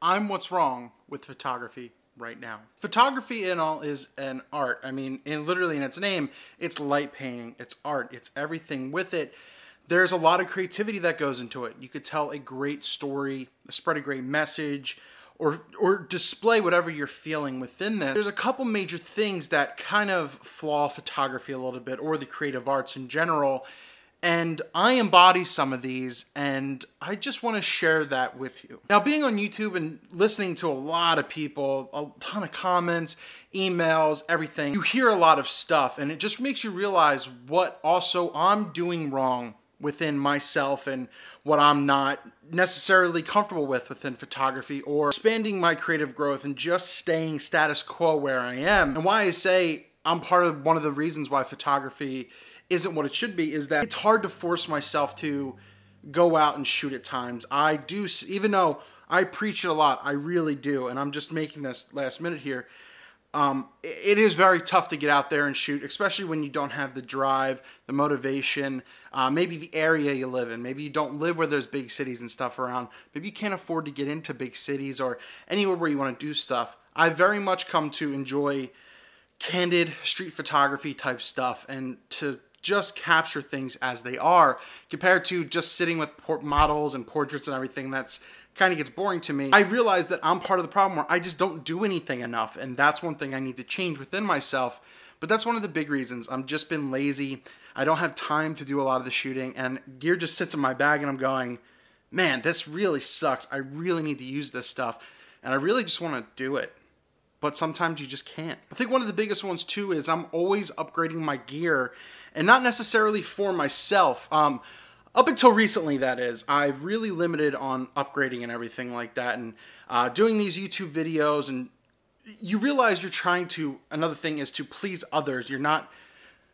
I'm what's wrong with photography right now. Photography in all is an art. I mean, literally in its name, it's light painting, it's art, it's everything with it. There's a lot of creativity that goes into it. You could tell a great story, spread a great message, or display whatever you're feeling within that. There's a couple major things that kind of flaw photography a little bit, or the creative arts in general. And I embody some of these, and I just want to share that with you. Now, being on YouTube and listening to a lot of people, a ton of comments, emails, everything, you hear a lot of stuff, and it just makes you realize what also I'm doing wrong within myself and what I'm not necessarily comfortable with within photography, or expanding my creative growth and just staying status quo where I am. And why I say I'm part of one of the reasons why photography isn't what it should be is that it's hard to force myself to go out and shoot at times. I do, even though I preach it a lot, I really do, and I'm just making this last minute here. It is very tough to get out there and shoot, especially when you don't have the drive, the motivation, maybe the area you live in. Maybe you don't live where there's big cities and stuff around. Maybe you can't afford to get into big cities or anywhere where you want to do stuff. I very much come to enjoy candid street photography type stuff, and to just capture things as they are, compared to just sitting with models and portraits and everything. That's kind of gets boring to me. I realize that I'm part of the problem where I just don't do anything enough, and that's one thing I need to change within myself. But that's one of the big reasons. I've just been lazy. I don't have time to do a lot of the shooting, and gear just sits in my bag, and I'm going, man, this really sucks. I really need to use this stuff, and I really just want to do it. But sometimes you just can't. I think one of the biggest ones too is I'm always upgrading my gear, and not necessarily for myself. Up until recently, that is, I've really limited on upgrading and everything like that, and doing these YouTube videos, and you realize you're trying to, another thing is to please others. You're not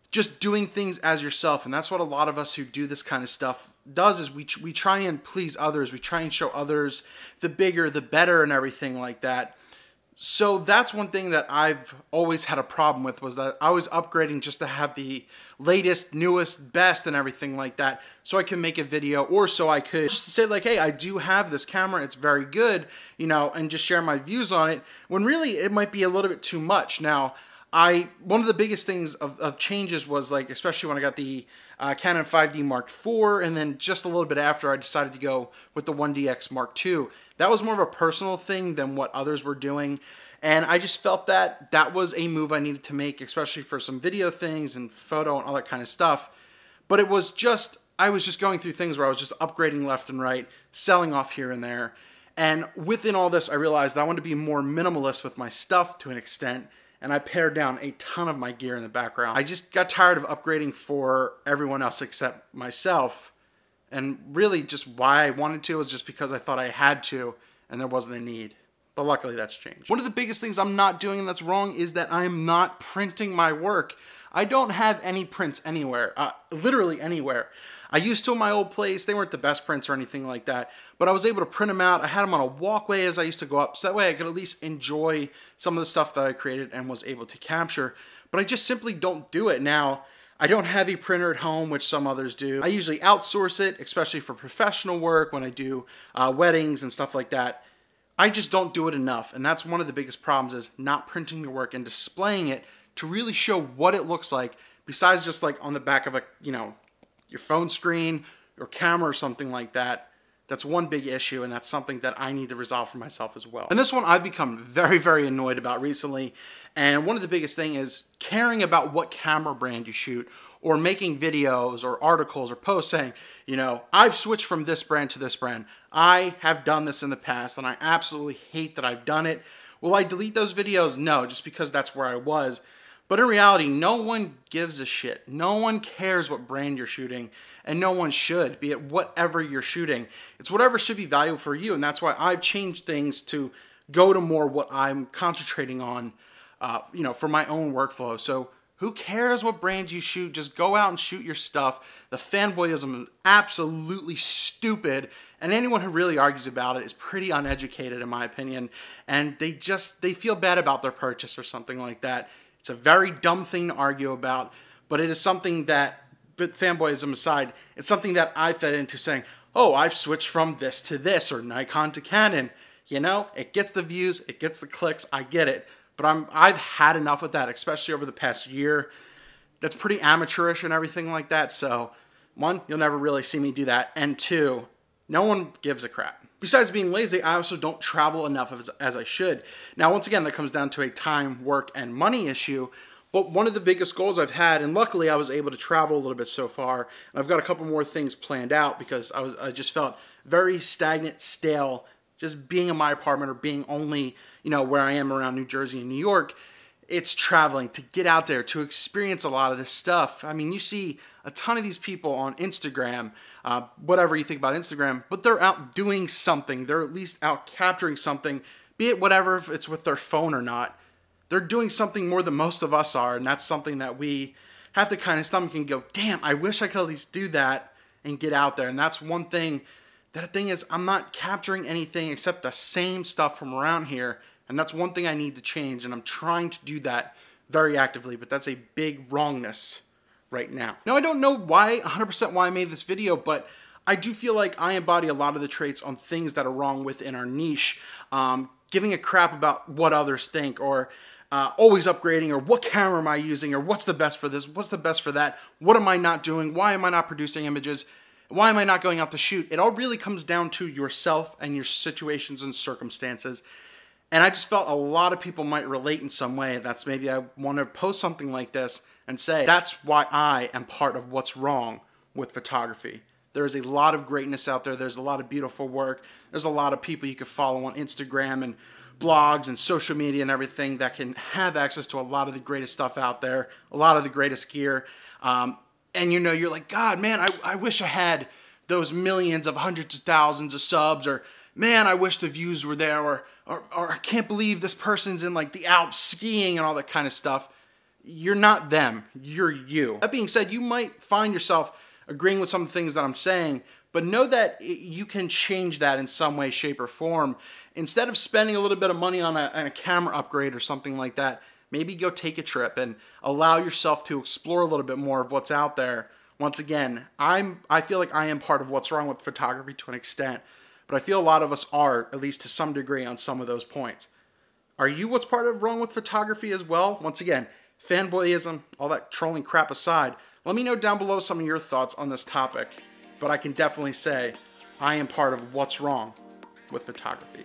just doing things as yourself, and that's what a lot of us who do this kind of stuff does, is we try and please others. We try and show others the bigger, the better, and everything like that. So that's one thing that I've always had a problem with, was that I was upgrading just to have the latest, newest, best, and everything like that, so I can make a video, or so I could just say like, hey, I do have this camera, it's very good, you know, and just share my views on it, when really it might be a little bit too much. Now, one of the biggest things of changes was, like, especially when I got the Canon 5D Mark IV, and then just a little bit after I decided to go with the 1DX Mark II. That was more of a personal thing than what others were doing, and I just felt that that was a move I needed to make, especially for some video things and photo and all that kind of stuff. But it was just, I was just going through things where I was just upgrading left and right, selling off here and there, and within all this I realized that I wanted to be more minimalist with my stuff to an extent, and I pared down a ton of my gear in the background. I just got tired of upgrading for everyone else except myself. And really just why I wanted to was just because I thought I had to, and there wasn't a need. But luckily that's changed. One of the biggest things I'm not doing, and that's wrong, is that I'm not printing my work. I don't have any prints anywhere, literally anywhere. I used to in my old place. They weren't the best prints or anything like that, but I was able to print them out. I had them on a walkway as I used to go up, so that way I could at least enjoy some of the stuff that I created and was able to capture. But I just simply don't do it now. I don't have a printer at home, which some others do. I usually outsource it, especially for professional work, when I do weddings and stuff like that. I just don't do it enough, and that's one of the biggest problems, is not printing your work and displaying it to really show what it looks like, besides just like on the back of a, you know, your phone screen or camera or something like that. That's one big issue, and that's something that I need to resolve for myself as well. And this one I've become very, very annoyed about recently. And one of the biggest thing is caring about what camera brand you shoot, or making videos or articles or posts saying, you know, I've switched from this brand to this brand. I have done this in the past, and I absolutely hate that I've done it. Will I delete those videos? No, just because that's where I was. But in reality, no one gives a shit. No one cares what brand you're shooting, and no one should, be it whatever you're shooting. It's whatever should be valuable for you, and that's why I've changed things to go to more what I'm concentrating on, you know, for my own workflow. So who cares what brand you shoot? Just go out and shoot your stuff. The fanboyism is absolutely stupid, and anyone who really argues about it is pretty uneducated, in my opinion, and they feel bad about their purchase or something like that. It's a very dumb thing to argue about, but it is something that, but fanboyism aside, it's something that I fed into, saying, oh, I've switched from this to this, or Nikon to Canon. You know, it gets the views, it gets the clicks, I get it. But I've had enough with that, especially over the past year. That's pretty amateurish and everything like that. So, one, you'll never really see me do that. And two, no one gives a crap. Besides being lazy, I also don't travel enough as I should. Now, once again, that comes down to a time, work, and money issue. But one of the biggest goals I've had, and luckily I was able to travel a little bit so far, and I've got a couple more things planned out because I just felt very stagnant, stale, just being in my apartment or being only, you know, where I am around New Jersey and New York. It's traveling, to get out there, to experience a lot of this stuff. I mean, you see a ton of these people on Instagram, whatever you think about Instagram, but they're out doing something. They're at least out capturing something, be it whatever, if it's with their phone or not. They're doing something more than most of us are, and that's something that we have to kind of stomach and go, damn, I wish I could at least do that and get out there. And that's one thing. That thing is, I'm not capturing anything except the same stuff from around here. And that's one thing I need to change, and I'm trying to do that very actively, but that's a big wrongness right now. Now, I don't know why, 100% why I made this video, but I do feel like I embody a lot of the traits on things that are wrong within our niche. Giving a crap about what others think, or always upgrading, or what camera am I using, or what's the best for this, what's the best for that, what am I not doing, why am I not producing images, why am I not going out to shoot? It all really comes down to yourself and your situations and circumstances. And I just felt a lot of people might relate in some way. That's maybe I want to post something like this and say, that's why I am part of what's wrong with photography. There is a lot of greatness out there. There's a lot of beautiful work. There's a lot of people you can follow on Instagram and blogs and social media and everything that can have access to a lot of the greatest stuff out there, a lot of the greatest gear. And you know, you're like, God, man, I wish I had those millions of hundreds of thousands of subs, or man, I wish the views were there, or I can't believe this person's in like the Alps skiing and all that kind of stuff. You're not them, you're you. That being said, you might find yourself agreeing with some of the things that I'm saying, but know that you can change that in some way, shape, or form. Instead of spending a little bit of money on a camera upgrade or something like that, maybe go take a trip and allow yourself to explore a little bit more of what's out there. Once again, I feel like I am part of what's wrong with photography to an extent, but I feel a lot of us are, at least to some degree, on some of those points. Are you what's part of wrong with photography as well? Once again, fanboyism, all that trolling crap aside, let me know down below some of your thoughts on this topic. But I can definitely say I am part of what's wrong with photography.